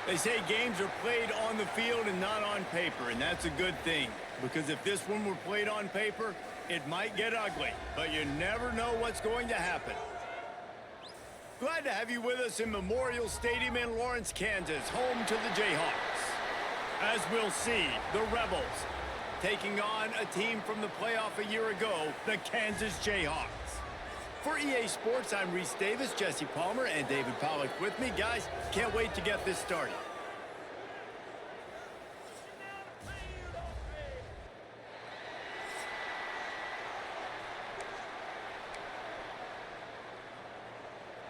They say games are played on the field and not on paper, and that's a good thing. Because if this one were played on paper, it might get ugly, but you never know what's going to happen. Glad to have you with us in Memorial Stadium in Lawrence, Kansas, home to the Jayhawks. As we'll see, the Rebels taking on a team from the playoff a year ago, the Kansas Jayhawks. For EA Sports, I'm Reese Davis, Jesse Palmer, and David Pollack with me. Guys, can't wait to get this started.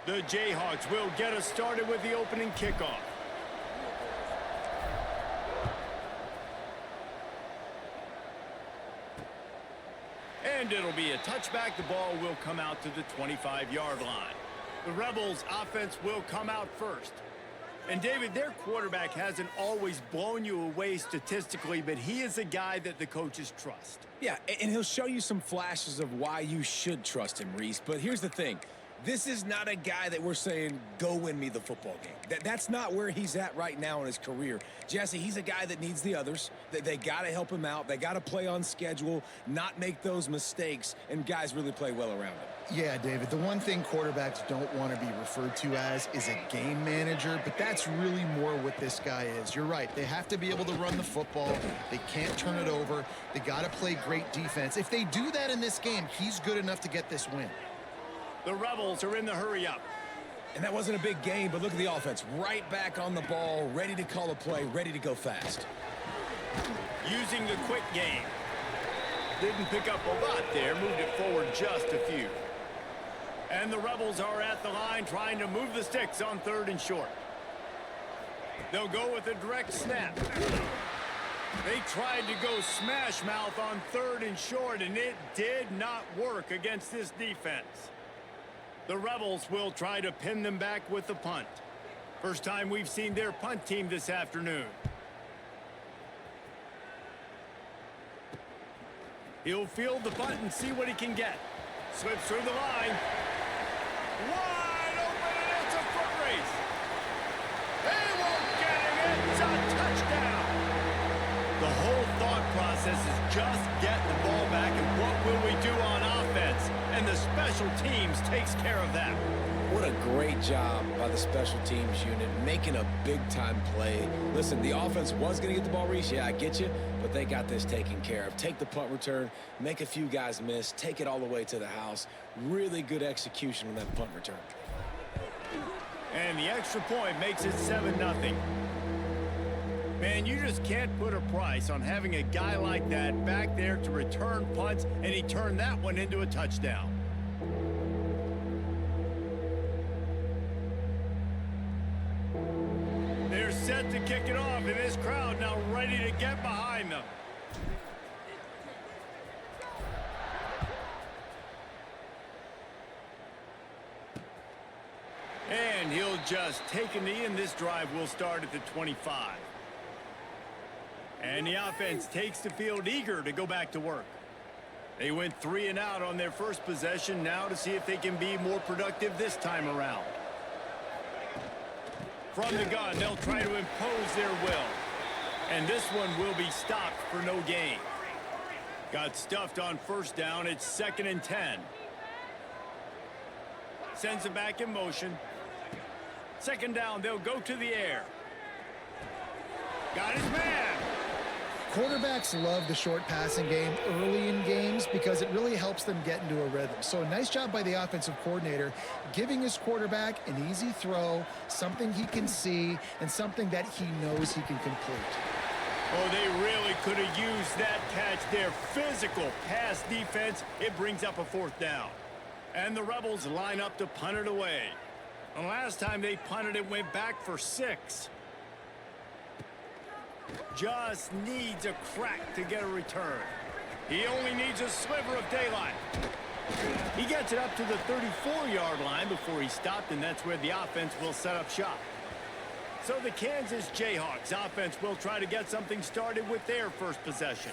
The Jayhawks will get us started with the opening kickoff. And it'll be a touchback. The ball will come out to the 25-yard line. The Rebels' offense will come out first. And, David, their quarterback hasn't always blown you away statistically, but he is a guy that the coaches trust. Yeah, and he'll show you some flashes of why you should trust him, Reese. But here's the thing. This is not a guy that we're saying, go win me the football game. That's not where he's at right now in his career. Jesse, he's a guy that needs the others. They got to help him out. They got to play on schedule, not make those mistakes, and guys really play well around him. Yeah, David, the one thing quarterbacks don't want to be referred to as is a game manager, but that's really more what this guy is. You're right. They have to be able to run the football. They can't turn it over. They got to play great defense. If they do that in this game, he's good enough to get this win. The Rebels are in the hurry-up. And that wasn't a big game, but look at the offense. Right back on the ball, ready to call a play, ready to go fast. Using the quick game. Didn't pick up a lot there, moved it forward just a few. And the Rebels are at the line trying to move the sticks on 3rd and short. They'll go with a direct snap. They tried to go smash mouth on 3rd and short, and it did not work against this defense. The Rebels will try to pin them back with the punt. First time we've seen their punt team this afternoon. He'll field the punt and see what he can get. Slips through the line. Wide open, and it's a foot race. They won't get him. It's a touchdown. The whole thought process is just get the ball back, and what will we do on offense? And the special teams takes care of that. What a great job by the special teams unit, making a big-time play. Listen, the offense was going to get the ball, Reese. Yeah, I get you, but they got this taken care of. Take the punt return, make a few guys miss, take it all the way to the house. Really good execution on that punt return. And the extra point makes it 7-0. Man, you just can't put a price on having a guy like that back there to return punts, and he turned that one into a touchdown. They're set to kick it off, and this crowd now ready to get behind them. And he'll just take a knee, and this drive will start at the 25. And the offense takes the field eager to go back to work. They went 3 and out on their first possession, now to see if they can be more productive this time around. From the gun, they'll try to impose their will. And this one will be stopped for no gain. Got stuffed on first down. It's 2nd and 10. Sends it back in motion. 2nd down, they'll go to the air. Got his man. Quarterbacks love the short passing game early in games because it really helps them get into a rhythm. So nice job by the offensive coordinator giving his quarterback an easy throw, something he can see, and something that he knows he can complete. Oh, they really could have used that catch there. Physical pass defense. It brings up a 4th down. And the Rebels line up to punt it away. And last time they punted, it went back for 6. Just needs a crack to get a return. He only needs a sliver of daylight. He gets it up to the 34-yard line before he stopped, and that's where the offense will set up shop. So the Kansas Jayhawks offense will try to get something started with their first possession.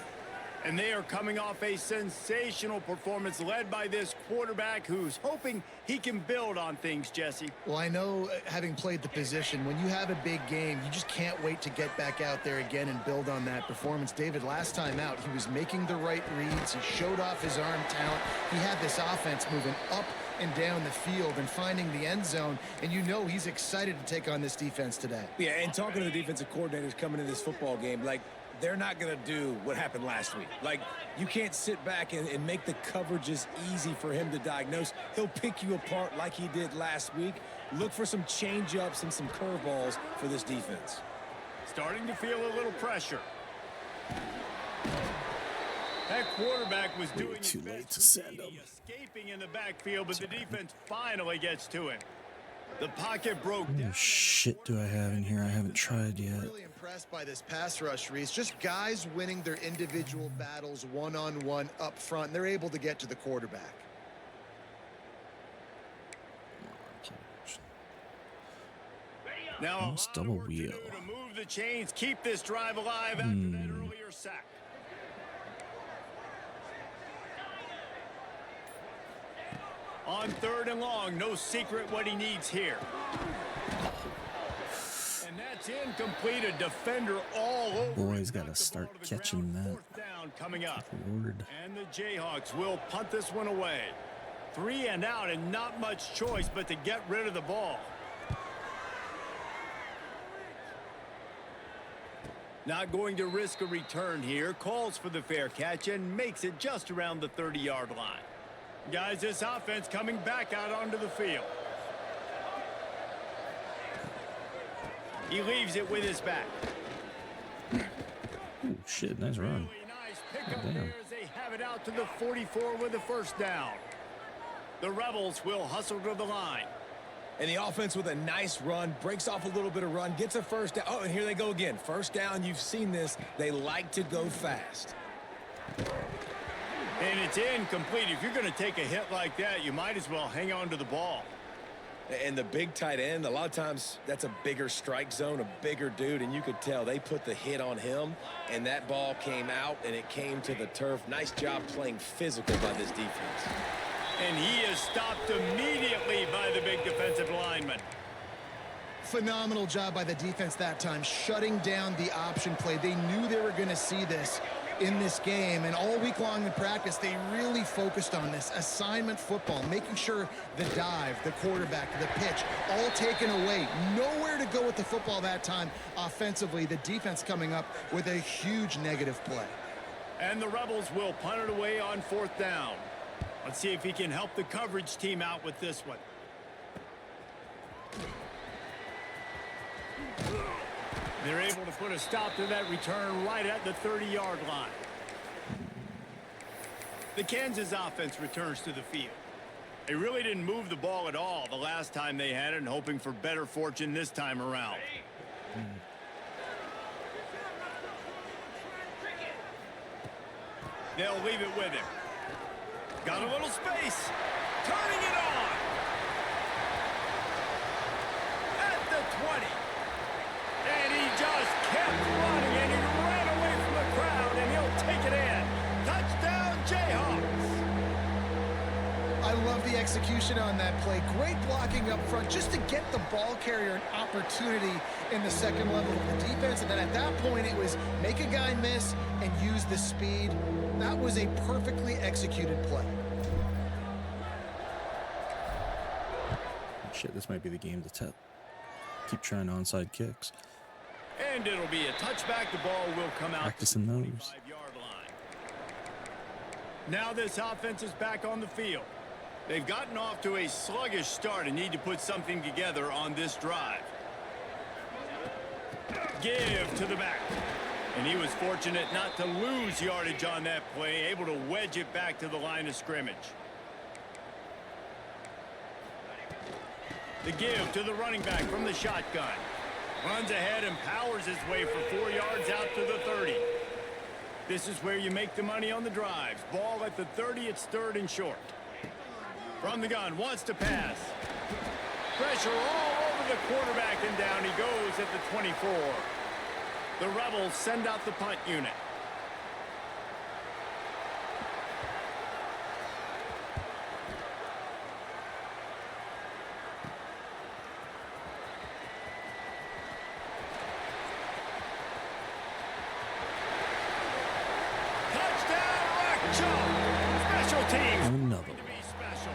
And they are coming off a sensational performance led by this quarterback who's hoping he can build on things, Jesse. Well, I know, having played the position, when you have a big game, you just can't wait to get back out there again and build on that performance. David, last time out, he was making the right reads. He showed off his arm talent. He had this offense moving up and down the field and finding the end zone, and you know he's excited to take on this defense today. Yeah, and talking to the defensive coordinators coming into this football game, like, they're not going to do what happened last week. Like, you can't sit back and make the coverages easy for him to diagnose. He'll pick you apart like he did last week. Look for some change-ups and some curveballs for this defense. Starting to feel a little pressure. That quarterback was doing his too late best to send him. escaping in the backfield, but the defense finally gets to him. The pocket broke down. What shit do I have in here I haven't tried yet? Really impressed by this pass rush, Reese. Just guys winning their individual battles one-on-one up front. They're able to get to the quarterback. Now Let's double wheel. to move the chains, keep this drive alive after that earlier sack. On 3rd and long, no secret what he needs here. And that's incomplete. A defender all over. Boy's got to start catching that. 4th down coming up. Lord. And the Jayhawks will punt this one away. 3 and out, and not much choice but to get rid of the ball. Not going to risk a return here. Calls for the fair catch and makes it just around the 30-yard line. Guys, this offense coming back out onto the field. He leaves it with his back. Oh, shit, nice run. Really nice pickup damn. there as they have it out to the 44 with the 1st down. The Rebels will hustle to the line. And the offense with a nice run, breaks off a little bit of run, gets a 1st down. Oh, and here they go again. 1st down, you've seen this. They like to go fast. And it's incomplete. If you're going to take a hit like that, you might as well hang on to the ball. And the big tight end, a lot of times that's a bigger strike zone, a bigger dude, and you could tell they put the hit on him, and that ball came out, and it came to the turf. Nice job playing physical by this defense. And he is stopped immediately by the big defensive lineman. Phenomenal job by the defense that time, shutting down the option play. They knew they were going to see this in this game, and all week long in practice, they really focused on this assignment football, making sure the dive, the quarterback, the pitch, all taken away. Nowhere to go with the football that time offensively. The defense coming up with a huge negative play. And the Rebels will punt it away on 4th down. Let's see if he can help the coverage team out with this one. They're able to put a stop to that return right at the 30-yard line. The Kansas offense returns to the field. They really didn't move the ball at all the last time they had it, and hoping for better fortune this time around. They'll leave it with him. Got a little space. Turning it on. At the 20. And he just kept running, and he ran away from the crowd, and he'll take it in. Touchdown, Jayhawks. I love the execution on that play. Great blocking up front just to get the ball carrier an opportunity in the second level of the defense. And then at that point, it was make a guy miss and use the speed. That was a perfectly executed play. Shit, this might be the game to keep trying onside kicks. And it'll be a touchback. The ball will come out Practicing to the those. 25-yard line. Now this offense is back on the field. They've gotten off to a sluggish start and need to put something together on this drive. Give to the back. And he was fortunate not to lose yardage on that play, able to wedge it back to the line of scrimmage. The give to the running back from the shotgun. Runs ahead and powers his way for 4 yards out to the 30. This is where you make the money on the drives. Ball at the 30, it's 3rd and short. From the gun, wants to pass. Pressure all over the quarterback, and down he goes at the 24. The Rebels send out the punt unit. Chunk. Special teams. Another To one. be special.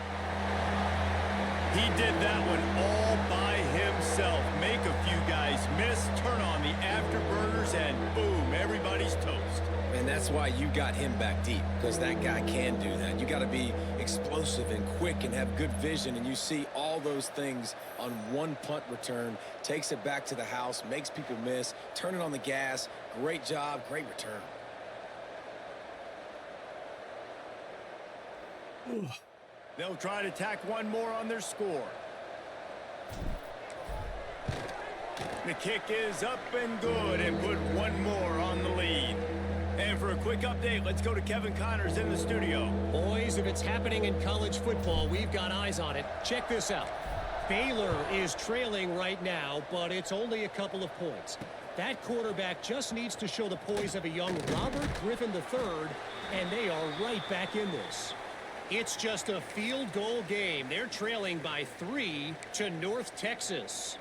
He did that one all by himself. Make a few guys miss, turn on the afterburners, and boom, everybody's toast. And that's why you got him back deep, because that guy can do that. You got to be explosive and quick and have good vision, and you see all those things on one punt return. Takes it back to the house, makes people miss, turning on the gas. Great job, great return. They'll try to tack one more on their score. The kick is up and good and put one more on the lead. And for a quick update, let's go to Kevin Connors in the studio. Boys, if it's happening in college football, we've got eyes on it. Check this out. Baylor is trailing right now, but it's only a couple of points. That quarterback just needs to show the poise of a young Robert Griffin III, and they are right back in this. It's just a field goal game. They're trailing by 3 to North Texas.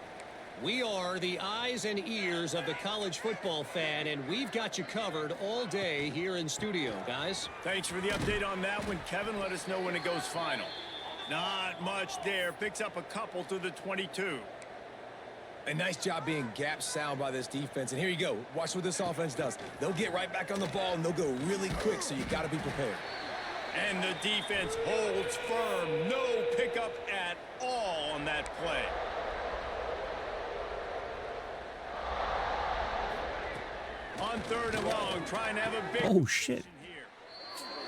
We are the eyes and ears of the college football fan, and we've got you covered all day here in studio, guys. Thanks for the update on that one, Kevin. Let us know when it goes final. Not much there. Picks up a couple to the 22. A nice job being gap sound by this defense. And here you go. Watch what this offense does. They'll get right back on the ball, and they'll go really quick, so you got to be prepared. And the defense holds firm. No pickup at all on that play. On 3rd and long, trying to have a big... Oh, shit. Here.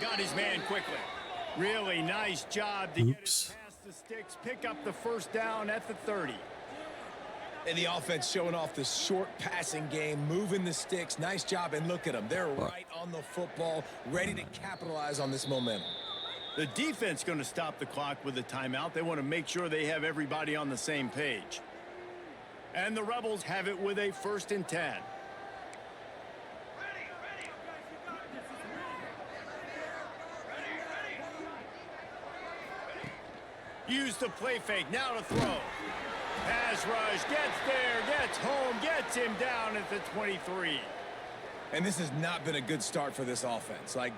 Got his man quickly. Really nice job to Oops. get it past the sticks. Pick up the first down at the 30. And the offense showing off the short passing game, moving the sticks. Nice job, and look at them. They're right on the football, ready to capitalize on this momentum. The defense going to stop the clock with a timeout. They want to make sure they have everybody on the same page. And the Rebels have it with a 1st and 10. Use the play fake, now to throw. Pass rush, gets there, gets home, gets him down at the 23. And this has not been a good start for this offense. Like,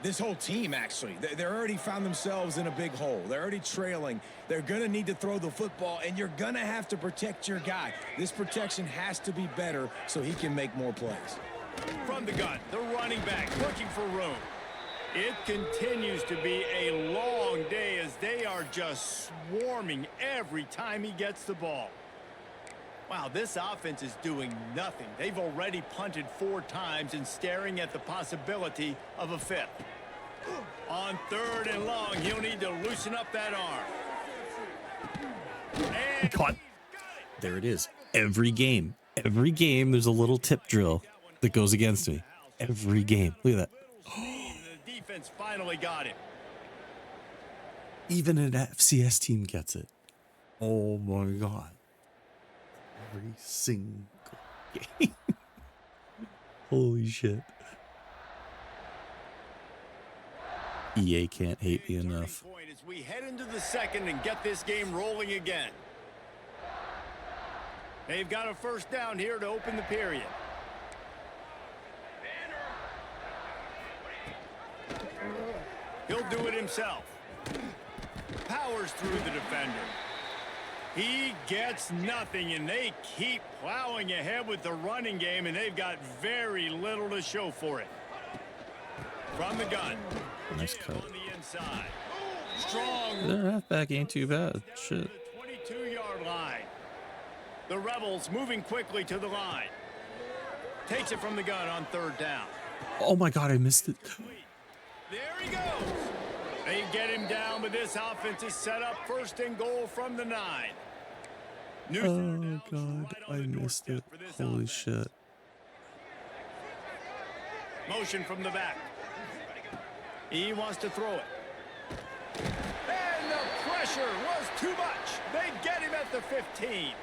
this whole team, actually. They're already found themselves in a big hole. They're already trailing. They're going to need to throw the football, and you're going to have to protect your guy. This protection has to be better so he can make more plays. From the gun, the running back looking for room. It continues to be a long day as they are just swarming every time he gets the ball. Wow, this offense is doing nothing. They've already punted 4 times and staring at the possibility of a 5th. On 3rd and long, he'll need to loosen up that arm. And Caught. There it is. Every game, there's a little tip drill that goes against me. Every game. Look at that. the defense finally got him. Even an FCS team gets it. Oh my God. Every single game. Holy shit. EA can't hate me enough. Point as we head into the 2nd and get this game rolling again. They've got a 1st down here to open the period. He'll do it himself. Powers through the defender. He gets nothing, and they keep plowing ahead with the running game, and they've got very little to show for it. From the gun. Nice cut. On the inside. Strong. Their halfback ain't too bad. Shit. The 22-yard line. The Rebels moving quickly to the line. Takes it from the gun on 3rd down. Oh my God, I missed it. There he goes. They get him down, but this offense is set up 1st and goal from the 9. Oh God, I missed it. Holy shit. Motion from the back. He wants to throw it. And the pressure was too much. They get him at the 15.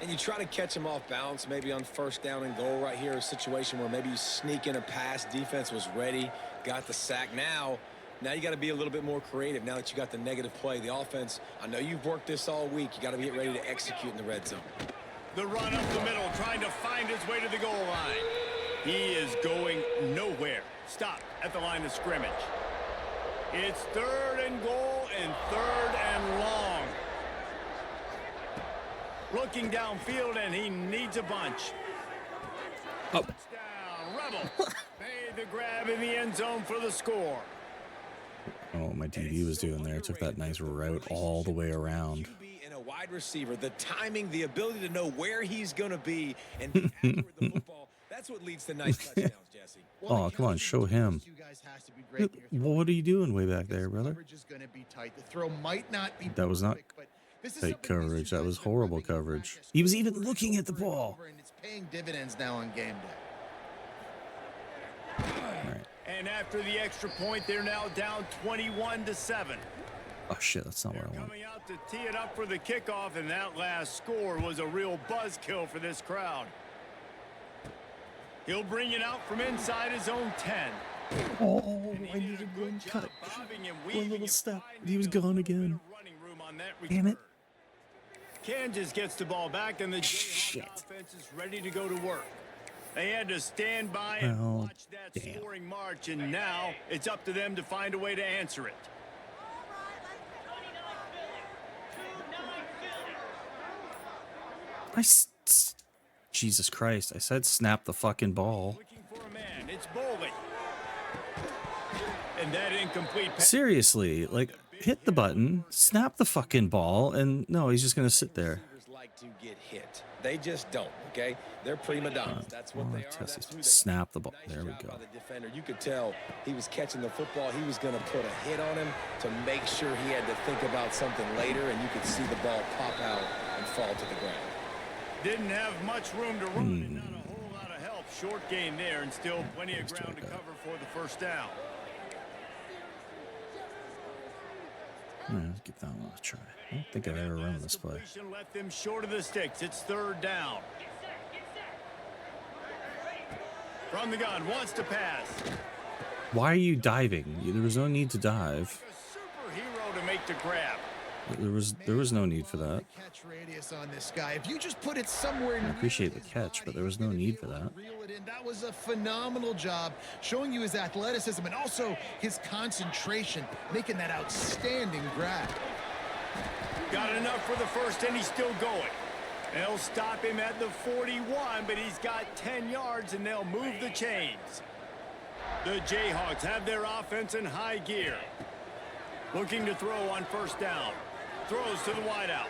And you try to catch him off balance, maybe on 1st down and goal right here, a situation where maybe you sneak in a pass. Defense was ready, got the sack. Now you got to be a little bit more creative now that you got the negative play. The offense, I know you've worked this all week. You got to get ready to execute in the red zone. The run up the middle, trying to find his way to the goal line. He is going nowhere. Stop at the line of scrimmage. It's 3rd and goal and 3rd and long. Looking downfield, and he needs a bunch. Oh. Touchdown, Rebel. Made the grab in the end zone for the score. Oh, my DB was doing there. Took that nice route all the way around. QB and a wide receiver, the timing, the ability to know where he's going to be and be accurate with the football, that's what leads to nice touchdowns, Jesse. Oh, come on, show him. What are you doing way back there, brother? The throw might not be That was not tight coverage. That was horrible coverage. He was even looking at the ball. And it's paying dividends now on game day. All right. And after the extra point, they're now down 21-7. Oh, shit, that's not what I want. Coming out to tee it up for the kickoff, and that last score was a real buzzkill for this crowd. He'll bring it out from inside his own 10. Oh, I needed one cut. One little step. He was gone again. Damn it. Kansas gets the ball back, and the Jayhawk offense is ready to go to work. They had to stand by and watch that scoring march, and now it's up to them to find a way to answer it. Jesus Christ, I said snap the fucking ball. Looking for a man. It's Bowling. And that incomplete pass. Seriously, like, hit the button, snap the fucking ball, and no, he's just going to sit there. Receivers like to get hit. They just don't, okay? They're prima donnas. That's what they are. That's who they are. Snap the ball. Nice There we job go. by the defender. You could tell he was catching the football. He was going to put a hit on him to make sure he had to think about something later, and you could see the ball pop out and fall to the ground. Didn't have much room to run and not a whole lot of help. Short gain there and still plenty of ground to cover for the first down. Let's give that one a try. I don't think I've ever run this play. Left them short of the sticks. It's 3rd down. From the gun, wants to pass. Why are you diving? There was no need to dive. A superhero to make the grab. There was no need for that. Catch radius on this guy. If you just put it somewhere, I appreciate the catch, but there was no need for that. That was a phenomenal job showing you his athleticism and also his concentration, making that outstanding grab. Got enough for the first, and he's still going. They'll stop him at the 41, but he's got 10 yards, and they'll move the chains. The Jayhawks have their offense in high gear. Looking to throw on first down. Throws to the wideout.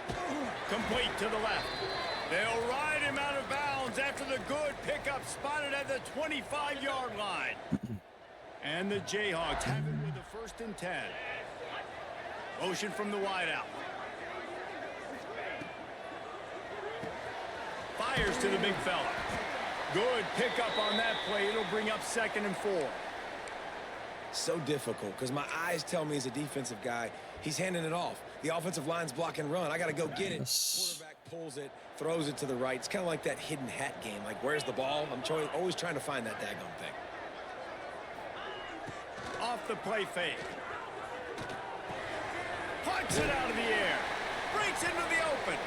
Complete to the left. They'll ride him out of bounds after the good pickup spotted at the 25-yard line. And the Jayhawks have it with a 1st and 10. Motion from the wideout. Fires to the big fella. Good pickup on that play. It'll bring up 2nd and 4. So difficult because my eyes tell me as a defensive guy, he's handing it off. The offensive line's block and run. I got to go get it. Quarterback pulls it, throws it to the right. It's kind of like that hidden hat game. Like, where's the ball? I'm always trying to find that daggone thing. Off the play fake. Punts it out of the air. Breaks into the open.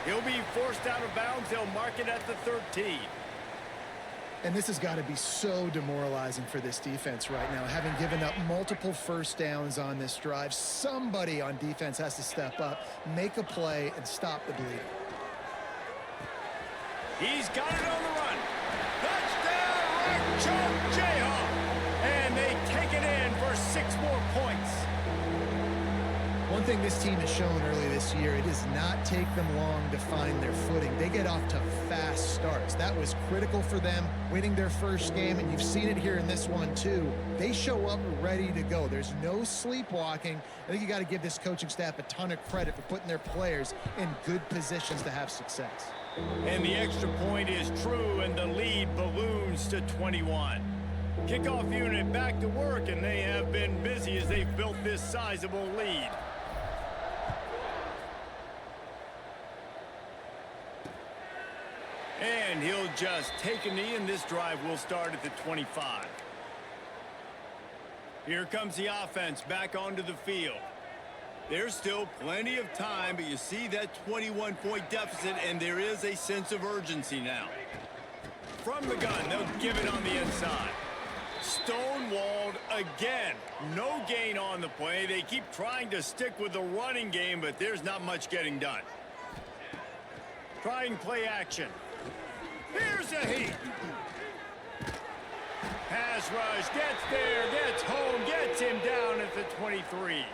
He'll be forced out of bounds. They'll mark it at the 13. And this has got to be so demoralizing for this defense right now, having given up multiple first downs on this drive. Somebody on defense has to step up, make a play, and stop the bleeding. He's got it on the run. Touchdown, Choke Jayhawk. And they take it in for 6 more points. One thing this team has shown early this year, it does not take them long to find their footing. They get off to fast starts. That was critical for them, winning their first game, and you've seen it here in this one too. They show up ready to go. There's no sleepwalking. I think you got to give this coaching staff a ton of credit for putting their players in good positions to have success. And the extra point is true, and the lead balloons to 21. Kickoff unit back to work, and they have been busy as they've built this sizable lead. And he'll just take a knee, and this drive will start at the 25. Here comes the offense back onto the field. There's still plenty of time, but you see that 21-point deficit, and there is a sense of urgency now. from the gun. They'll give it on the inside. Stonewalled again. No gain on the play. They keep trying to stick with the running game, but there's not much getting done. Trying play action. Here's a heat. Pass rush, gets there, gets home, gets him down at the 23.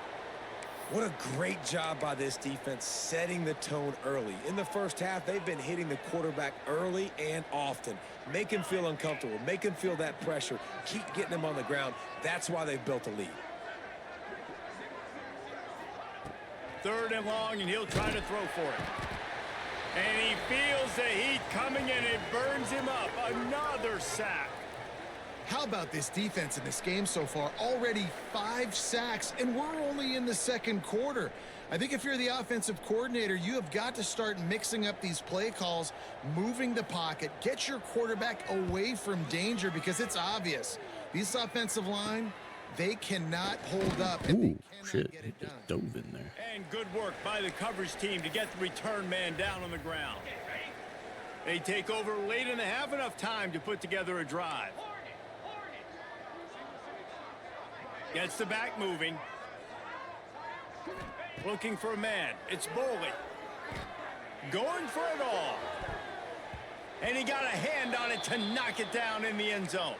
What a great job by this defense setting the tone early. In the first half, they've been hitting the quarterback early and often. Make him feel uncomfortable. Make him feel that pressure. Keep getting him on the ground. That's why they've built a lead. 3rd and long, and he'll try to throw for it. And he feels the heat coming, and it burns him up. Another sack. How about this defense in this game so far? Already 5 sacks, and we're only in the second quarter. I think if you're the offensive coordinator, you have got to start mixing up these play calls, moving the pocket, get your quarterback away from danger, because it's obvious. This offensive line, they cannot hold up, and they cannot Shit, get he it done. just dove in there. And good work by the coverage team to get the return man down on the ground. They take over late in the half, enough time to put together a drive. Gets the back moving. Looking for a man. It's Boley. Going for it all. And he got a hand on it to knock it down in the end zone.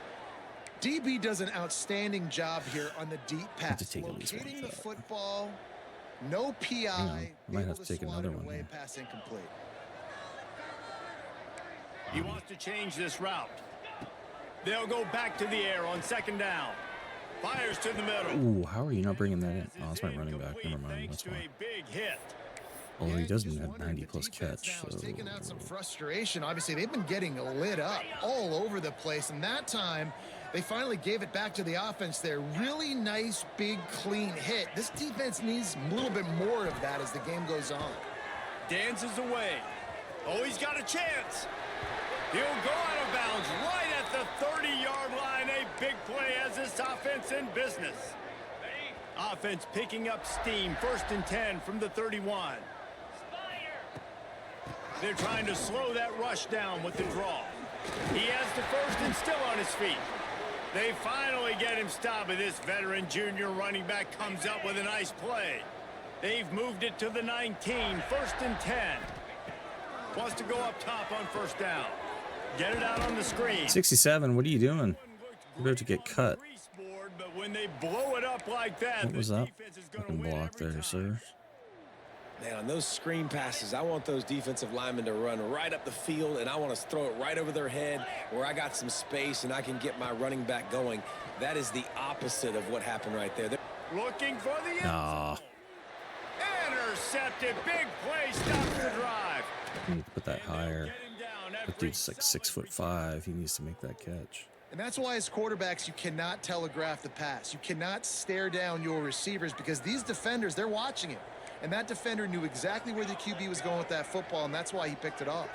DB does an outstanding job here on the deep pass. take at least one Locating the shot. football, no PI. Might able have to take swat another it one away, here. pass incomplete. He wants to change this route. They'll go back to the air on 2nd down. Fires to the middle. Ooh, how are you not bringing that in? Oh, that's my running back. Never mind. Thanks That's to fine. a big hit. Although he Yeah, doesn't just have wondering, 90 the plus defense catch. now is So taking out some frustration. Obviously, they've been getting lit up all over the place, and that time they finally gave it back to the offense there. Really nice, big, clean hit. This defense needs a little bit more of that as the game goes on. Dances away. Oh, he's got a chance. He'll go out of bounds right at the 30-yard line. A big play as this offense in business. Offense picking up steam. 1st and 10 from the 31. They're trying to slow that rush down with the draw. He has the first and still on his feet. They finally get him stopped, and this veteran junior running back comes up with a nice play. They've moved it to the 19. 1st and 10. Wants to go up top on 1st down. Get it out on the screen. 67. What are you doing? You're about to get cut. But when they blow it up like that, What was the that? defense is gonna Fucking win block every there, time. sir. Man, on those screen passes, I want those defensive linemen to run right up the field, and I want to throw it right over their head where I got some space and I can get my running back going. That is the opposite of what happened right there. Looking for the end Ah, zone. Intercepted. Big play. Stops the drive. you need to put that And they'll higher. get him down That every dude's like solid 6'5". He needs to make that catch. And that's why as quarterbacks, you cannot telegraph the pass. You cannot stare down your receivers because these defenders, they're watching it. And that defender knew exactly where the QB was going with that football, and that's why he picked it off.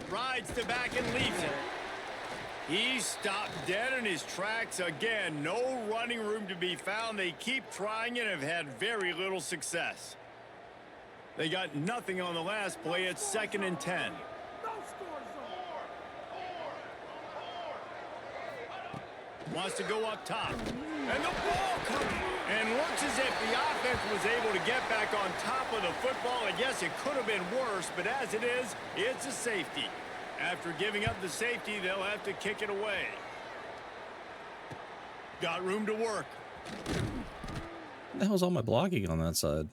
rides the back and leaves it. He's stopped dead in his tracks again. No running room to be found. They keep trying and have had very little success. They got nothing on the last play. It's 2nd and 10. Wants to go up top. And the ball comes. And looks as if the offense was able to get back on top of the football. And yes, it could have been worse, but as it is, it's a safety. After giving up the safety, they'll have to kick it away. Got room to work. What the hell's all my blocking on that side?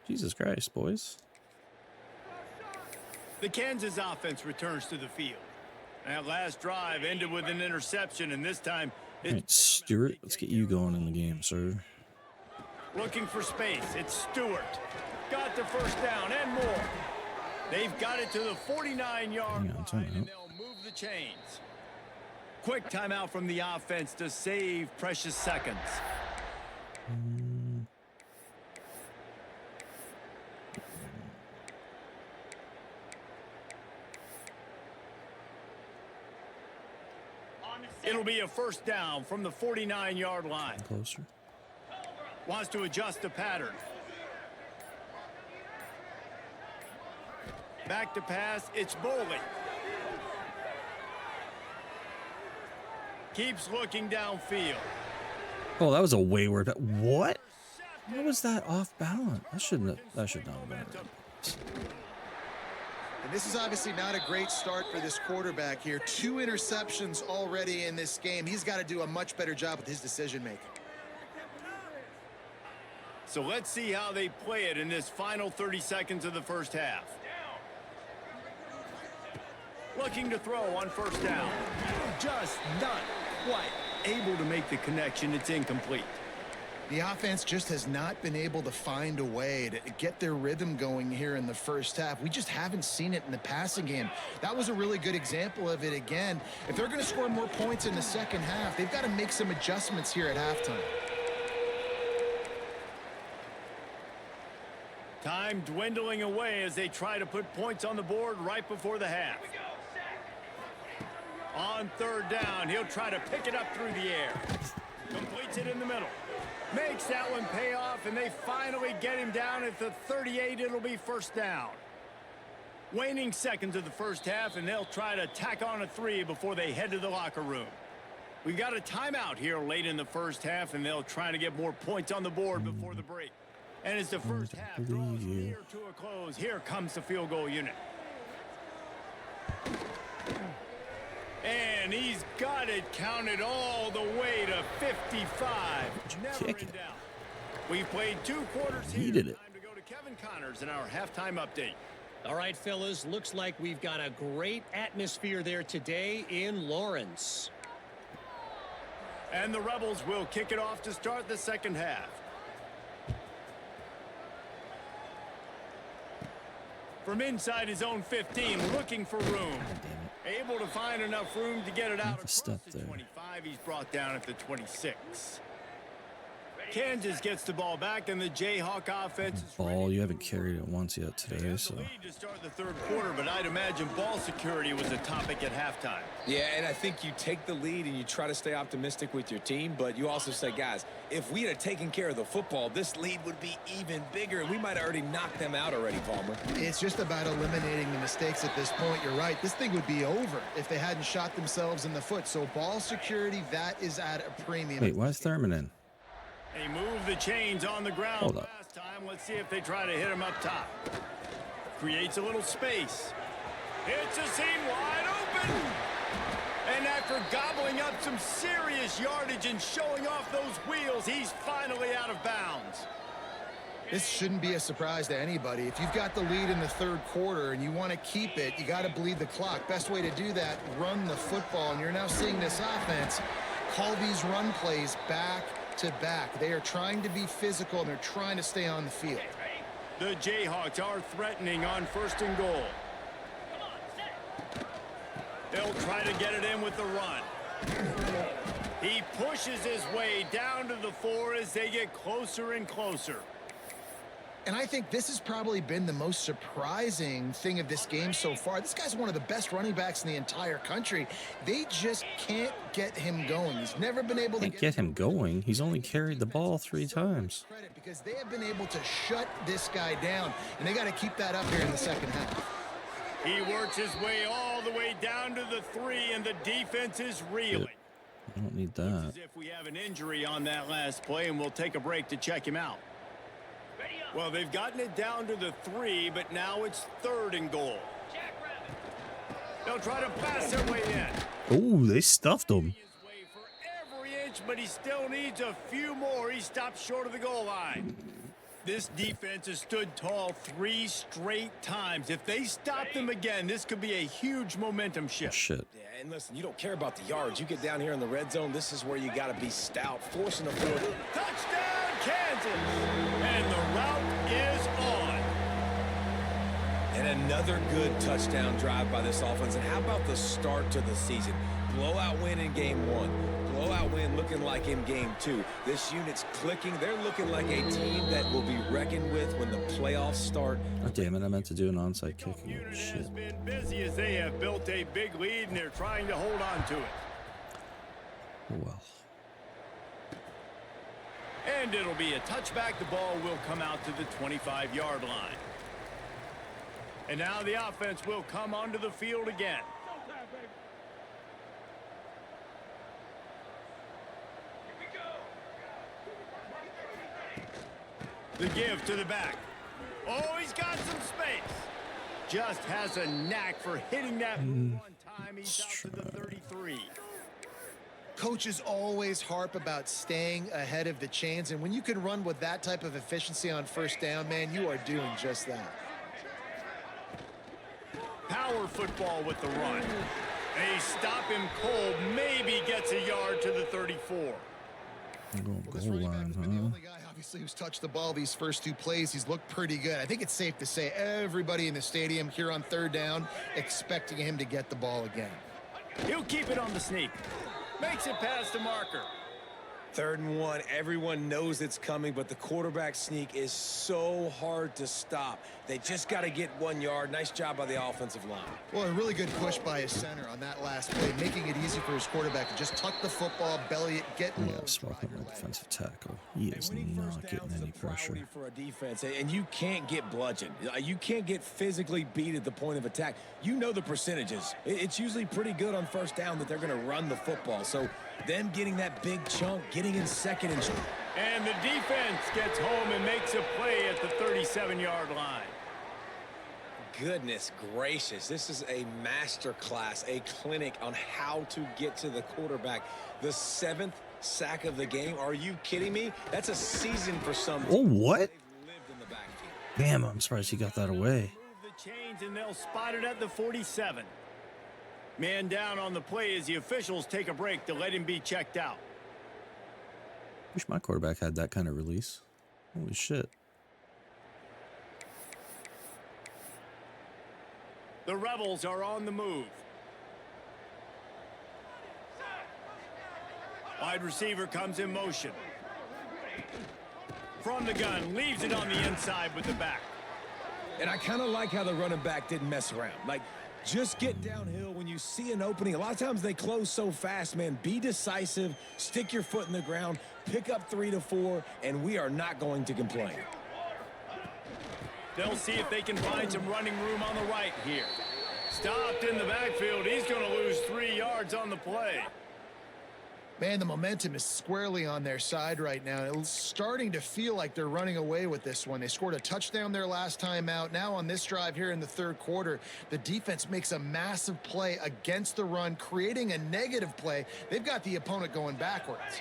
Jesus Christ, boys. The Kansas offense returns to the field. That last drive ended with an interception, and this time All right, Stewart, let's get you going in the game, sir. looking for space. It's Stewart. Got the first down and more. They've got it to the 49-yard Hang on, time line, and out. they'll move the chains. Quick timeout from the offense to save precious seconds. It'll be a first down from the 49-yard line. Closer. Wants to adjust the pattern. Back to pass, it's Boley. Keeps looking downfield. Oh, that was a wayward. What? How was that off balance? That should not have been. And this is obviously not a great start for this quarterback here. 2 interceptions already in this game. He's got to do a much better job with his decision making. So let's see how they play it in this final 30 seconds of the first half. Looking to throw on first down. Just not quite able to make the connection. It's incomplete. The offense just has not been able to find a way to get their rhythm going here in the first half. We just haven't seen it in the passing game. That was a really good example of it again. If they're going to score more points in the second half, they've got to make some adjustments here at halftime. Time dwindling away as they try to put points on the board right before the half. On third down, he'll try to pick it up through the air. Completes it in the middle. Makes that one pay off, and they finally get him down at the 38. It'll be first down. Waning seconds of the first half, and they'll try to tack on a 3 before they head to the locker room. We've got a timeout here late in the first half, and they'll try to get more points on the board before the break. And as the first half draws near to a close, here comes the field goal unit. And he's got it counted all the way to 55. Never in doubt. We've played 2 quarters here. Needed it. Time to go to Kevin Connors in our halftime update. All right, fellas, looks like we've got a great atmosphere there today in Lawrence. And the Rebels will kick it off to start the second half. From inside his own 15, looking for room. Able to find enough room to get it out across the 25. He's brought down at the 26. Kansas gets the ball back, and the Jayhawk offense is Ball, you haven't carried it once yet today, so. lead to start the third quarter, but I'd imagine ball security was a topic at halftime. Yeah, and I think you take the lead and you try to stay optimistic with your team, but you also say, guys, if we had taken care of the football, this lead would be even bigger, and we might have already knocked them out already, Palmer. It's just about eliminating the mistakes at this point. You're right. This thing would be over if they hadn't shot themselves in the foot. So ball security, that is at a premium. Wait, why is Thurman in? They moved the chains on the ground Hold up. last time. Let's see if they try to hit him up top. Creates a little space. It's a seam wide open. And after gobbling up some serious yardage and showing off those wheels, he's finally out of bounds. This shouldn't be a surprise to anybody. If you've got the lead in the third quarter and you want to keep it, you got to bleed the clock. Best way to do that, run the football. And you're now seeing this offense call these run plays back to back. They are trying to be physical, and they're trying to stay on the field. The Jayhawks are threatening on first and goal. They'll try to get it in with the run. He pushes his way down to the 4 as they get closer and closer. And I think this has probably been the most surprising thing of this game so far. This guy's one of the best running backs in the entire country. They just can't get him going. He's never been able to Get him going. He's only carried the ball 3 times. because they have been able to shut this guy down, and they got to keep that up here in the second half. He works his way all the way down to the 3, and the defense is reeling. I don't need that. As if we have an injury on that last play, and we'll take a break to check him out. Well, they've gotten it down to the 3, but now it's third and goal. They'll try to pass their way in. Oh, they stuffed him. His way for every inch, but he still needs a few more. He stops short of the goal line. This defense has stood tall 3 straight times. If they stop them again, this could be a huge momentum Oh, shift. shit. Yeah, and listen, you don't care about the yards. You get down here in the red zone, this is where you got to be stout, forcing the fourth. Touchdown, Kansas! And the route is on. And another good touchdown drive by this offense. And how about the start to the season? Blowout win in game 1. Blowout win looking like in game 2. This unit's clicking. They're looking like a team that will be reckoned with when the playoffs start. Oh, damn it. I meant to do an onside kick. Oh, Unit has shit. been busy as they have built a big lead, and they're trying to hold on to it. Oh, well. And it'll be a touchback. The ball will come out to the 25-yard line. And now the offense will come onto the field again. The give to the back. Oh, he's got some space. Just has a knack for hitting that move on time. He's out to the 33. Coaches always harp about staying ahead of the chains, and when you can run with that type of efficiency on first down, man, you are doing just that. Power football with the run. They stop him cold, maybe gets a yard to the 34. Well, this running back has been the only guy, obviously, who's touched the ball these first two plays. He's looked pretty good. I think it's safe to say everybody in the stadium here on third down expecting him to get the ball again. He'll keep it on the sneak. Makes it past the marker. 3rd and 1, everyone knows it's coming, but the quarterback sneak is so hard to stop. They just got to get 1 yard. Nice job by the offensive line. Well, a really good push by his center on that last play, making it easy for his quarterback to just tuck the football, belly it, get low. Yeah, smoking a defensive tackle. He is not getting any pressure. For a defense, and you can't get bludgeoned. You can't get physically beat at the point of attack. You know the percentages. It's usually pretty good on first down that they're going to run the football. So them getting that big chunk, getting in second and the defense gets home and makes a play at the 37-yard line. Goodness gracious, this is a master class, a clinic on how to get to the quarterback. The 7th sack of the game. Are you kidding me? That's a season for some. Oh, what? Damn, I'm surprised he got that away. Move the chains and they'll spot it at the 47. Man down on the play as the officials take a break to let him be checked out. Wish my quarterback had that kind of release. Holy shit. The Rebels are on the move. Wide receiver comes in motion. From the gun, leaves it on the inside with the back. And I kind of like how the running back didn't mess around. Like, just get downhill when you see an opening. A lot of times they close so fast, man. Be decisive, stick your foot in the ground, pick up 3 to 4, and we are not going to complain. They'll see if they can find some running room on the right here. Stopped in the backfield. He's going to lose 3 yards on the play. Man, the momentum is squarely on their side right now. It's starting to feel like they're running away with this one. They scored a touchdown their last time out. Now on this drive here in the 3rd quarter, the defense makes a massive play against the run, creating a negative play. They've got the opponent going backwards.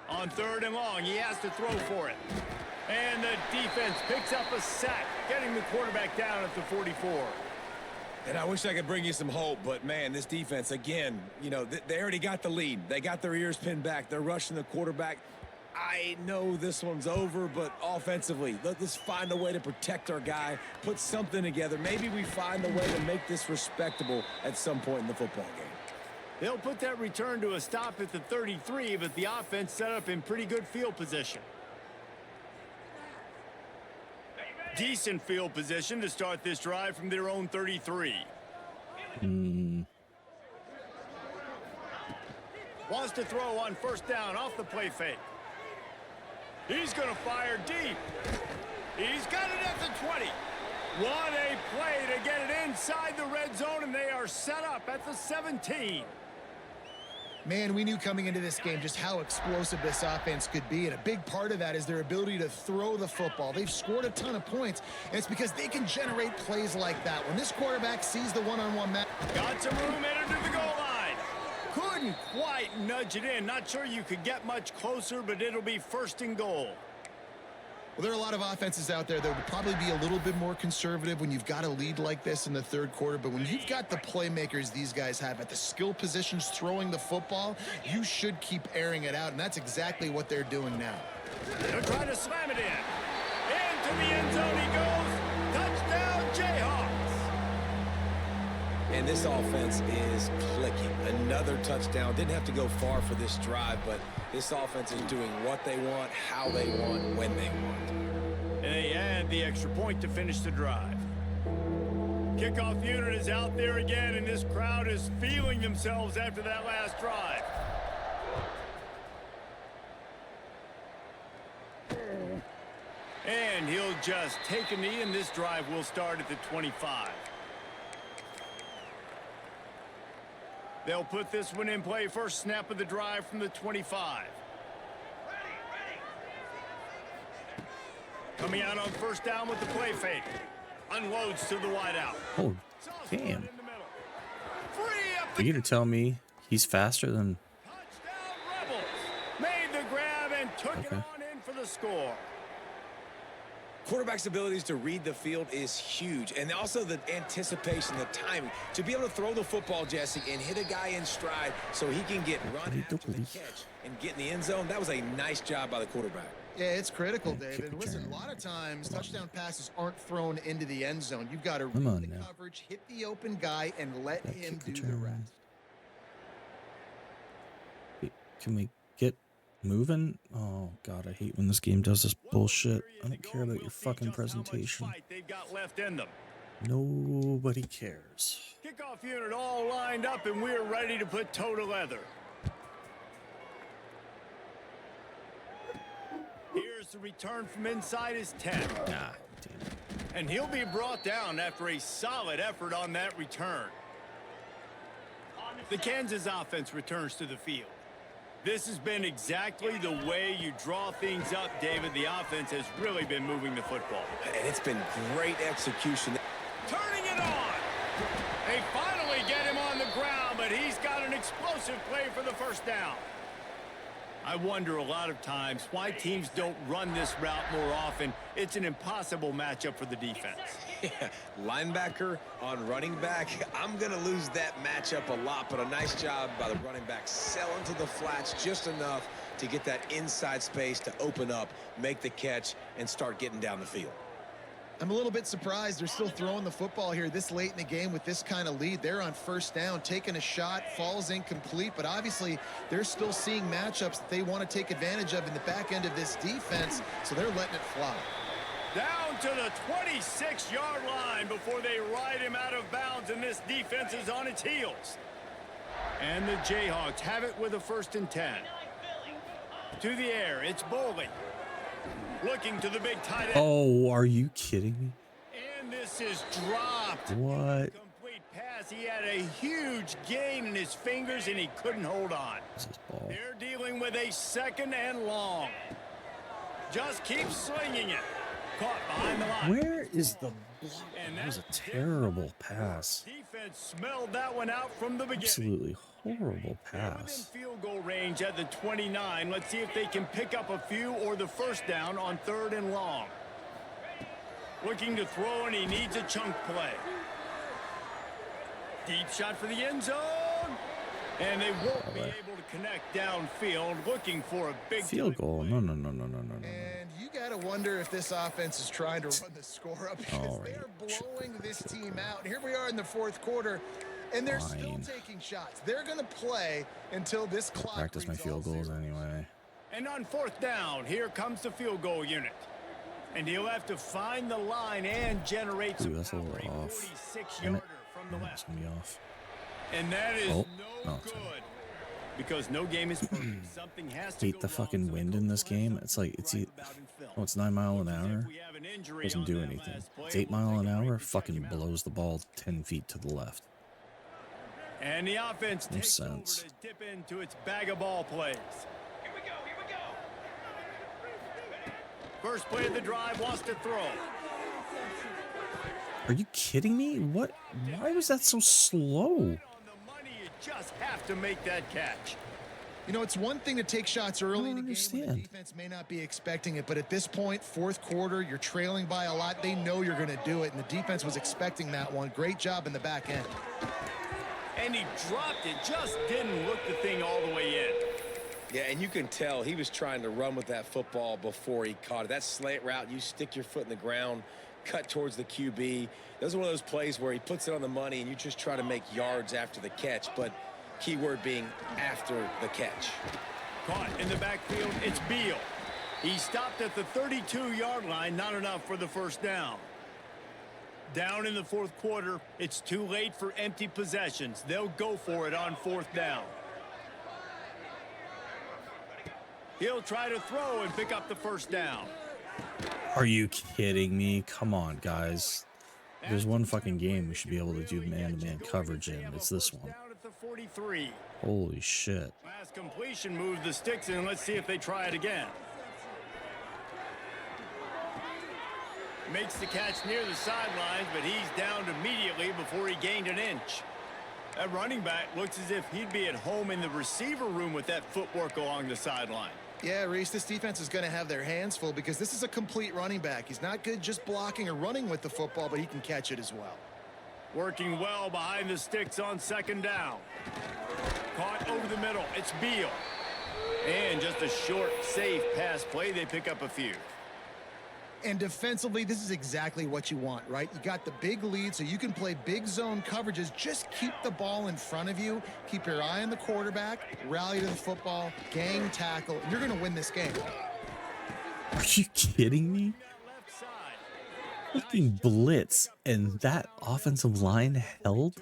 On 3rd and long, he has to throw for it. And the defense picks up a sack, getting the quarterback down at the 44. And I wish I could bring you some hope, but, man, this defense, again, you know, they already got the lead. They got their ears pinned back. They're rushing the quarterback. I know this one's over, but offensively, let's find a way to protect our guy, put something together. Maybe we find a way to make this respectable at some point in the football game. They'll put that return to a stop at the 33, but the offense set up in pretty good field position. Decent field position to start this drive from their own 33. Wants to throw on 1st down off the play fake. He's going to fire deep. He's got it at the 20. What a play to get it inside the red zone, and they are set up at the 17. Man, we knew coming into this game just how explosive this offense could be, and a big part of that is their ability to throw the football. They've scored a ton of points, and it's because they can generate plays like that. When this quarterback sees the one-on-one match. Got some room headed to the goal line. Couldn't quite nudge it in. Not sure you could get much closer, but it'll be 1st and goal. Well, there are a lot of offenses out there that would probably be a little bit more conservative when you've got a lead like this in the 3rd quarter. But when you've got the playmakers these guys have at the skill positions throwing the football, you should keep airing it out. And that's exactly what they're doing now. They're trying to slam it in. Into the end zone he goes. Touchdown, Jayhawks. And this offense is clicking. Another touchdown. Didn't have to go far for this drive, but this offense is doing what they want, how they want, when they want. And they add the extra point to finish the drive. Kickoff unit is out there again, and this crowd is feeling themselves after that last drive. And he'll just take a knee, and this drive will start at the 25. They'll put this one in play. First snap of the drive from the 25. Coming out on first down with the play fake. Unloads to the wideout. Oh, damn. Are you going to tell me he's faster than... Touchdown Rebels. Made the grab and took it on in for the score. Quarterback's abilities to read the field is huge, and also the anticipation, the timing. To be able to throw the football, Jesse, and hit a guy in stride so he can get run after the catch and get in the end zone, that was a nice job by the quarterback. Yeah, it's critical, David. Listen, a lot of times touchdown passes aren't thrown into the end zone. You've got to read the coverage, hit the open guy, and let him do the rest. Can we get moving? Oh, God, I hate when this game does this bullshit. I don't care about your fucking presentation. Nobody cares. Kickoff unit all lined up, and we're ready to put toe to leather. Here's the return from inside his 10. Nah, damn it. And he'll be brought down after a solid effort on that return. The Kansas offense returns to the field. This has been exactly the way you draw things up, David. The offense has really been moving the football. And it's been great execution. Turning it on. They finally get him on the ground, but he's got an explosive play for the first down. I wonder a lot of times why teams don't run this route more often. It's an impossible matchup for the defense. Yeah, linebacker on running back. I'm going to lose that matchup a lot, but a nice job by the running back selling to the flats just enough to get that inside space to open up, make the catch, and start getting down the field. I'm a little bit surprised they're still throwing the football here this late in the game with this kind of lead. They're on first down, taking a shot, falls incomplete, but obviously they're still seeing matchups that they want to take advantage of in the back end of this defense, so they're letting it fly. Down to the 26-yard line before they ride him out of bounds, and this defense is on its heels. And the Jayhawks have it with a 1st and 10. To the air, it's Bowling. Looking to the big tight end. Oh, are you kidding me? And this is dropped. What? Complete pass. He had a huge gain in his fingers, and he couldn't hold on. Ball. They're dealing with a 2nd and long. Just keep slinging it. Caught behind the line. Where is the block? That was a terrible pass. Defense smelled that one out from the beginning. Absolutely horrible pass. Within field goal range at the 29. Let's see if they can pick up a few or the first down on 3rd and long. Looking to throw, and he needs a chunk play. Deep shot for the end zone. And they won't be able to connect downfield. Looking for a big field goal. No. And you got to wonder if this offense is trying to run the score up, because they're blowing this team out. Here we are in the 4th quarter, and they're still taking shots. They're going to play until this clock practice my field goals anyway. And on 4th down, here comes the field goal unit. And he'll have to find the line and generate some that's a power. little off. 46-yarder from the left. It's gonna be off. And that is no, good. Because no game is perfect. Something has to Hate the fucking wind in this game. It's like it's 9 miles an hour. Doesn't do anything. It's 8 miles an hour. Fucking blows the ball 10 feet to the left. And the offense No takes sense. over to dip into its bag of ball plays. Here we go. First play of the drive, wants to throw. Are you kidding me? What? Why was that so slow? You just have to make that catch. You know, it's one thing to take shots early in the game when the understand. defense may not be expecting it, but at this point, 4th quarter, you're trailing by a lot. They know you're going to do it, and the defense was expecting that one. Great job in the back end. And he dropped it, just didn't look the thing all the way in. Yeah, and you can tell he was trying to run with that football before he caught it. That slant route, you stick your foot in the ground, cut towards the QB. Those are one of those plays where he puts it on the money and you just try to make yards after the catch, but key word being after the catch. Caught in the backfield, it's Beal. He stopped at the 32-yard line, not enough for the first down. Down in the 4th quarter, it's too late for empty possessions. They'll go for it on 4th down. He'll try to throw and pick up the first down. Are you kidding me? Come on, guys. There's one fucking game we should be able to do man-to-man coverage in. It's this one. Holy shit. Last completion moves the sticks in. Let's see if they try it again. Makes the catch near the sidelines, but he's downed immediately before he gained an inch. That running back looks as if he'd be at home in the receiver room with that footwork along the sideline. Yeah, Reese, this defense is going to have their hands full because this is a complete running back. He's not good just blocking or running with the football, but he can catch it as well. Working well behind the sticks on second down. Caught over the middle. It's Beal. And just a short, safe pass play. They pick up a few. And defensively, this is exactly what you want, right? You got the big lead, so you can play big zone coverages. Just keep the ball in front of you. Keep your eye on the quarterback. Rally to the football. Gang tackle. You're going to win this game. Are you kidding me? Fucking blitz, and that offensive line held?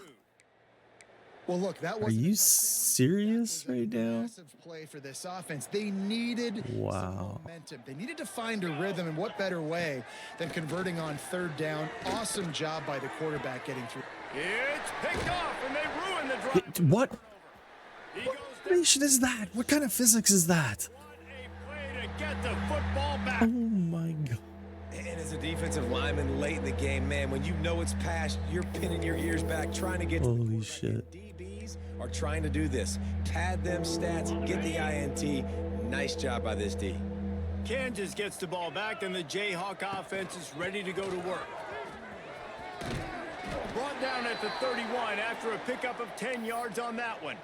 Well, look, that was. Are you serious right now? Massive play for this offense. They needed some momentum. They needed to find a rhythm, and what better way than converting on third down? Awesome job by the quarterback getting through. It's picked off, and they ruin the drive. What? What nation is that? What kind of physics is that? A play to get the football back. Oh my god. And as a defensive lineman late in the game, man, when you know it's past, you're pinning your ears back, trying to get to Holy shit. The DBs are trying to do this. Pad them stats, get the INT. Nice job by this D. Kansas gets the ball back, and the Jayhawk offense is ready to go to work. Brought down at the 31 after a pickup of 10 yards on that one.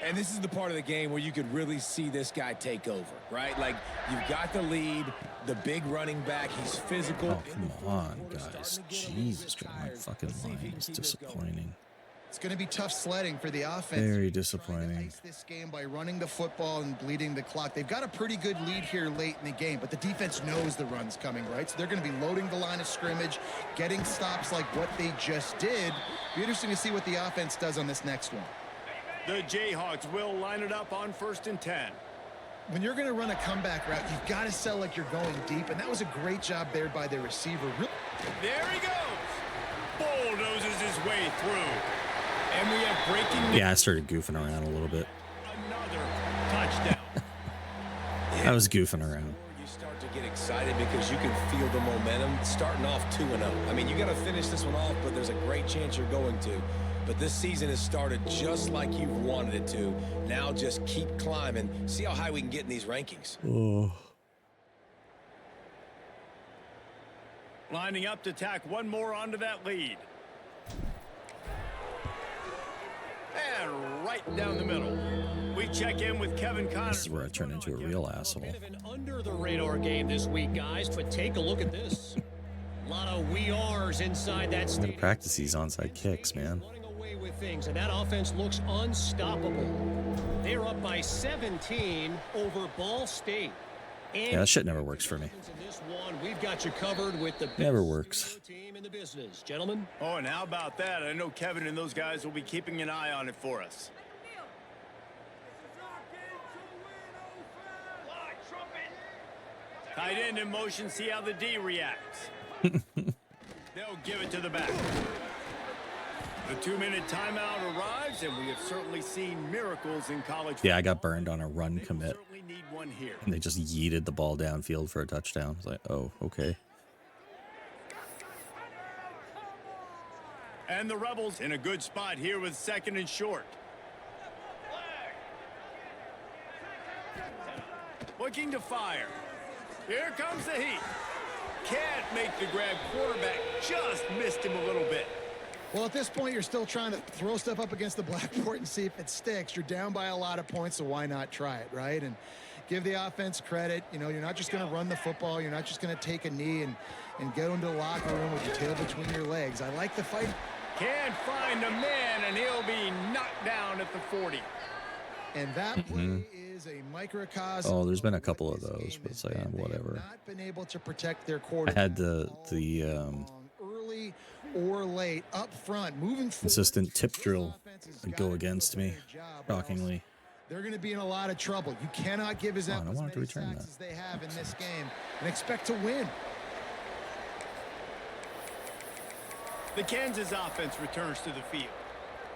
And this is the part of the game where you could really see this guy take over, right? Like, you've got the lead, the big running back, he's physical. Oh, come on, guys. Jesus, my fucking line is disappointing. It's going to be tough sledding for the offense. Very disappointing. Ice this game by running the football and bleeding the clock. They've got a pretty good lead here late in the game, but the defense knows the run's coming, right? So they're going to be loading the line of scrimmage, getting stops like what they just did. Be interesting to see what the offense does on this next one. The Jayhawks will line it up on 1st and 10. When you're going to run a comeback route, you've got to sell like you're going deep, and that was a great job there by the receiver. There he goes. Bulldozes his way through. And we have breaking. Yeah, I started goofing around a little bit. Another touchdown. I was goofing around. You start to get excited because you can feel the momentum starting off 2-0. I mean, you got to finish this one off, but there's a great chance you're going to. But this season has started just like you've wanted it to. Now just keep climbing. See how high we can get in these rankings. Oh. Lining up to tack one more onto that lead. And right down the middle. We check in with Kevin Connor. This is where I turn into a real asshole. Bit of an under-the-radar game this week, guys, but take a look at this. A lot of we are's inside that I'm stadium. gonna practice these onside kicks, man. Running away with things, and that offense looks unstoppable. They're up by 17 over Ball State. And Yeah, that shit never works for me. in this one, we've got you covered with the Never best works. team in the business, gentlemen. Oh, and how about that? I know Kevin and those guys will be keeping an eye on it for us. Tight end in motion, see how the D reacts. They'll give it to the back. The 2-minute timeout arrives, and we have certainly seen miracles in college. Yeah, I got burned on a run They will commit, certainly need one here. and they just yeeted the ball downfield for a touchdown. It's like, oh, okay. And the Rebels in a good spot here with 2nd and short. Looking to fire. Here comes the heat. Can't make the grab. Quarterback just missed him a little bit. Well, at this point, you're still trying to throw stuff up against the blackboard and see if it sticks. You're down by a lot of points, so why not try it, right? And give the offense credit. You know, you're not just going to run the football. You're not just going to take a knee and go into the locker room with your tail between your legs. I like the fight. Can't find a man, and he'll be knocked down at the 40. And that play is a microcosm. Oh, there's been a couple of those, but it's like, whatever. Not been able to protect their I quarterback. had the early or late up front, moving forward. consistent tip drill go against me, shockingly. They're going to be in a lot of trouble. You cannot give as Oh, I don't as want it to many return sacks that. as they have in this game and expect to win. The Kansas offense returns to the field.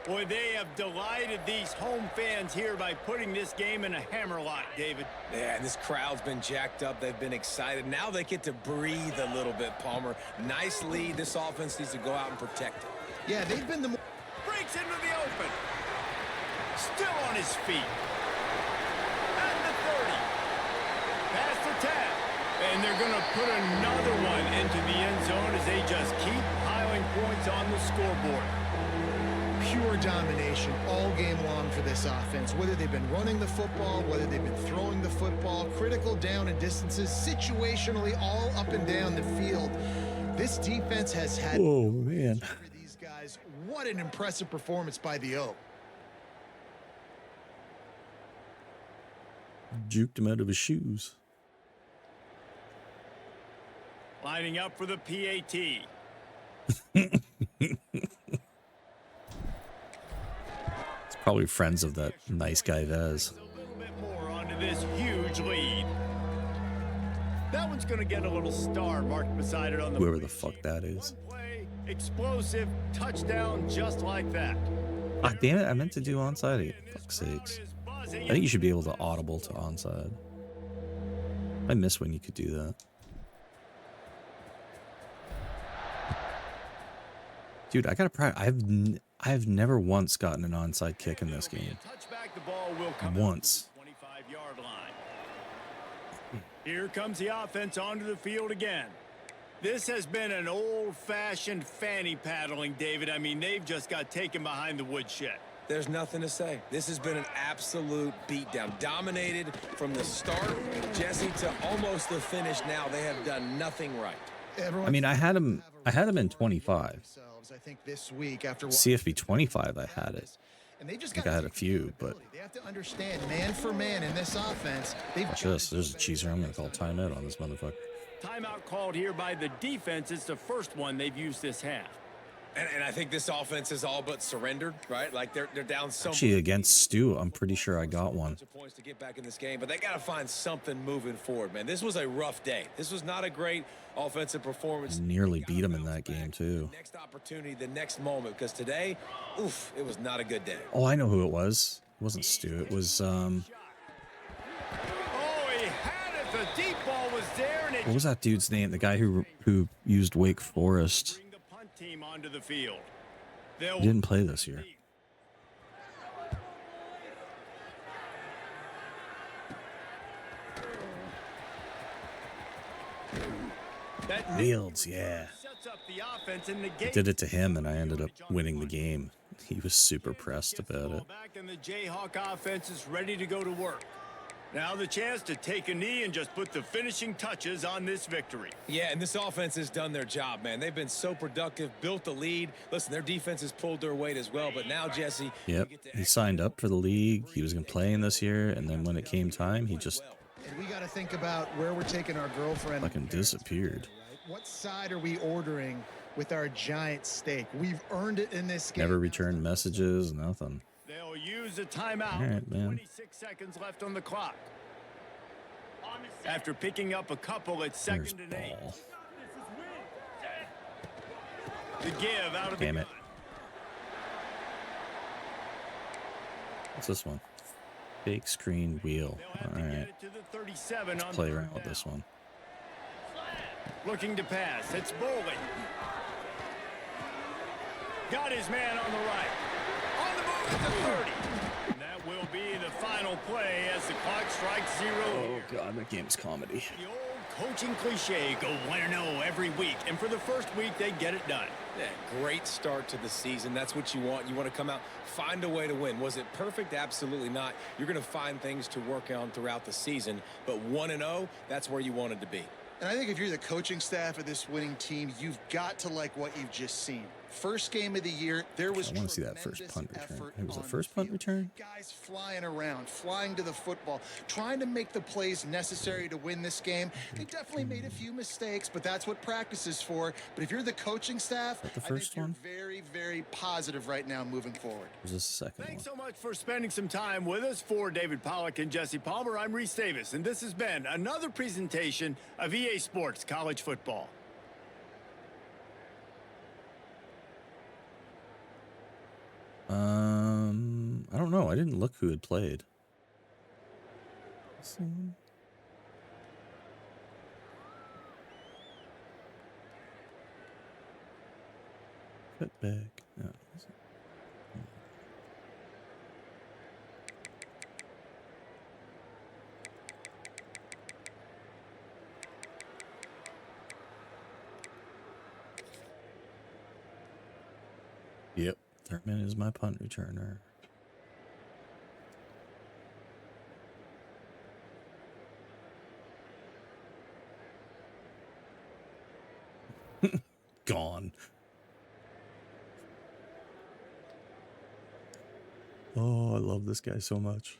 Boy, they have delighted these home fans here by putting this game in a hammerlock, David. Yeah, and this crowd's been jacked up. They've been excited. Now they get to breathe a little bit, Palmer. Nice lead. This offense needs to go out and protect it. Yeah, they've been the Breaks into the open. Still on his feet. At the 30. Past the 10. And they're going to put another one into the end zone as they just keep piling points on the scoreboard. pure domination all game long for this offense, whether they've been running the football, whether they've been throwing the football, critical down and distances, situationally all up and down the field. This defense has had Oh, man. for these guys. What an impressive performance by the O. Juked him out of his shoes. Lining up for the PAT. It's probably friends of that nice guy Vez. A little bit more onto this huge lead. That one's going to get a little star marked beside it on the Whoever the play fuck sheet. that is. One play, explosive touchdown just like that. Ah, damn it. I meant to do onside. Fuck's sakes. I think you should be able to audible to onside. I miss when you could do that. Dude, I gotta practice. I've never once gotten an onside kick in this game. Touchback, the ball will come Once. out to the 25-yard line. Here comes the offense onto the field again. This has been an old-fashioned fanny paddling, David. I mean, they've just got taken behind the woodshed. There's nothing to say. This has been an absolute beatdown. Dominated from the start, Jesse, to almost the finish now. They have done nothing right. I mean, I had him in 25. I think this week after CFB 25, I had it. and they just I think got I had a few, but they have to understand man for man in this offense. They've watch this. There's a cheeser. I'm gonna call timeout on this motherfucker. Timeout called here by the defense. It's the first one they've used this half. And I think this offense is all but surrendered, right? Like they're down so Actually, against Stu, I'm pretty sure I got one. of points to get back in this game, but they got to find something moving forward, man. This was a rough day. This was not a great offensive performance. Nearly beat him in that game too. Next opportunity, the next moment, because today, oof, it was not a good day. Oh, I know who it was. It wasn't Stu. It was Oh, he had it. The deep ball was there, and it what was that dude's name? The guy who used Wake Forest. bring the punt team onto the field. He didn't play this year. That Fields, yeah. sets up the offense and I negates did it to him, and I ended up winning the game. He was super pressed about it. back, and the Jayhawk offense is ready to go to work. Now the chance to take a knee and just put the finishing touches on this victory. Yeah, and this offense has done their job, man. They've been so productive, built the lead. Listen, their defense has pulled their weight as well, but now, Jesse... Yep, he signed up for the league. He was going to play in this year, and then when it came time, he just And we got to think about where we're taking our girlfriend. fucking disappeared. What side are we ordering with our giant steak? We've earned it in this game. Never returned messages, nothing. They'll use a timeout. All right, man. 26 seconds left on the clock. After picking up a couple at There's second and 8. ball. The give out of Damn the it. What's this one? Big screen wheel. They'll have All to get right, it to the 37 on play third around with down. this one. Looking to pass. It's Bowling. Got his man on the right. On the move at the 30. And that will be the final play as the clock strikes 0 here. God, that game's comedy. The old coaching cliche, go 1-0 every week. And for the first week, they get it done. Yeah, great start to the season. That's what you want. You want to come out, find a way to win. Was it perfect? Absolutely not. You're going to find things to work on throughout the season. But 1-0, that's where you wanted to be. And I think if you're the coaching staff of this winning team, you've got to like what you've just seen. First game of the year, there was I want to see that first tremendous punt return. effort It was a on the first punt field. return? Guys flying around, flying to the football, trying to make the plays necessary to win this game. They definitely made a few mistakes, but that's what practice is for. But if you're the coaching staff, the I think first you're one? very, very positive right now moving forward. Or was this the second Thanks one? so much for spending some time with us. For David Pollock and Jesse Palmer, I'm Reese Davis, and this has been another presentation of EA Sports College Football. I don't know. I didn't look who had played. This one? Cut back. No, is it? Yep, Thurman is my punt returner. Gone. Oh, I love this guy so much.